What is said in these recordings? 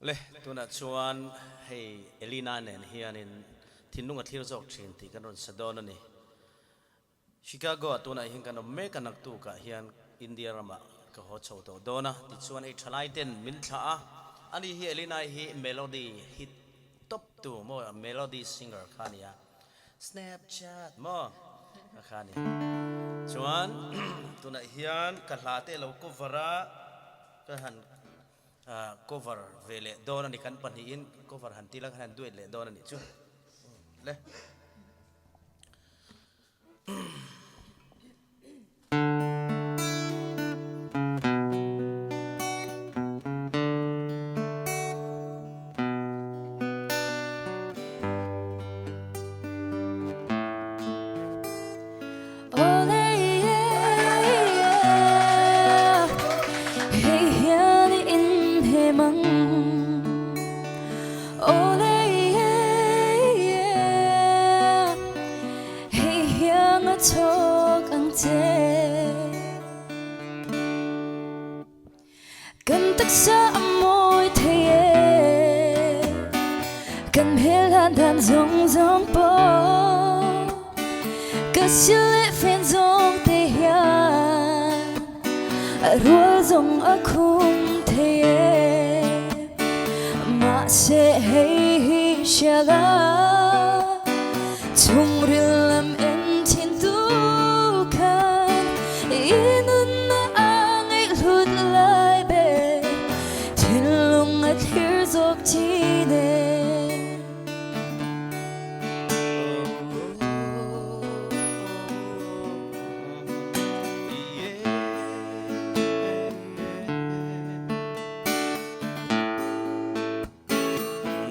le tuna chuan hei Elena nen hianin Thinlung thlir zawk thin ti kan ron sadon ani Chicago tuna hin kan me kanak tu ka hian India rama ka ho chho to dona ti chuan ei thalai ten min tha a ani hi Elena hi melody hit top tu mo melody singer khania Snapchat mo khani chuan tuna hian ka hlate lo covera ka han cover vele dona ni kan pani in cover han tilak han duet le dona ni chu le Cần tắc xa môi thề cần hết lan đàn rong rong bó cứ xưa lệ phen rong tê hiền rùa rong ở khung thề mà sẽ hay hi xa la chung rì làm em thiên tu khan inun na angay lụt lại bề Thinlung thlir zawk chi ne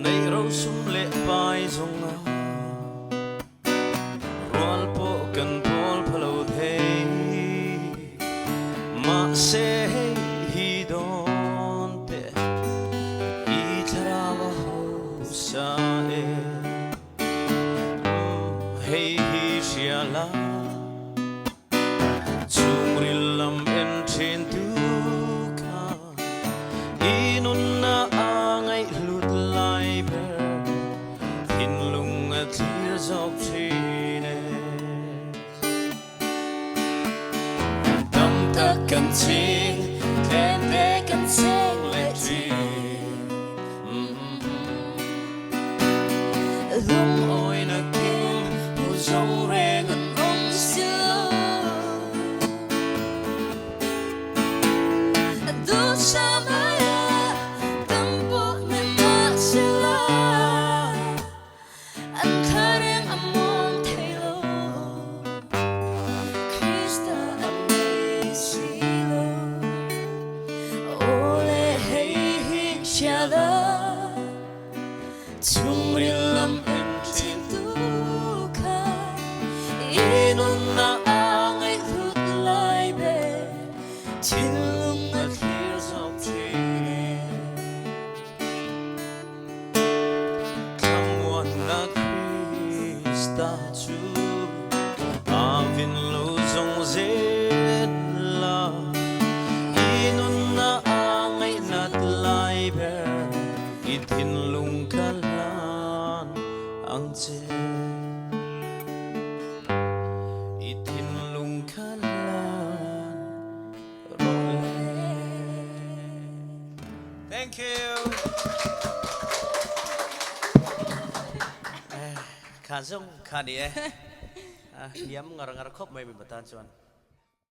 nei ro sum le pai zong a rual po kan pol phalo thei ma se hi don te I tharawa ho sa e hey hi shiala chumrilam en thin tu ka inun na angai lut lai ber Thinlung thlir zawk thine tam ta kan ching Em về cần xanh lệ tri Lung ôi na kim hu zong re ngan ông xưa Du sa maya Tâm bộ nên mà xưa la Anh thả riêng âm mong thầy lô Krista âm mê xì lô Ô lê hay hi xa la Chung rì lâm em thiên tu kha inun na Angay lụt lại bề Thinlung thlir zawk thine Kamuan na Krista chu avin lo zong zen la inun na angai nat lai ber I Thinlung kalan ang che I Thinlung kalan role. Thank you. Khá rung khá đi niệm ngar ngar khóc mày bị batan chuan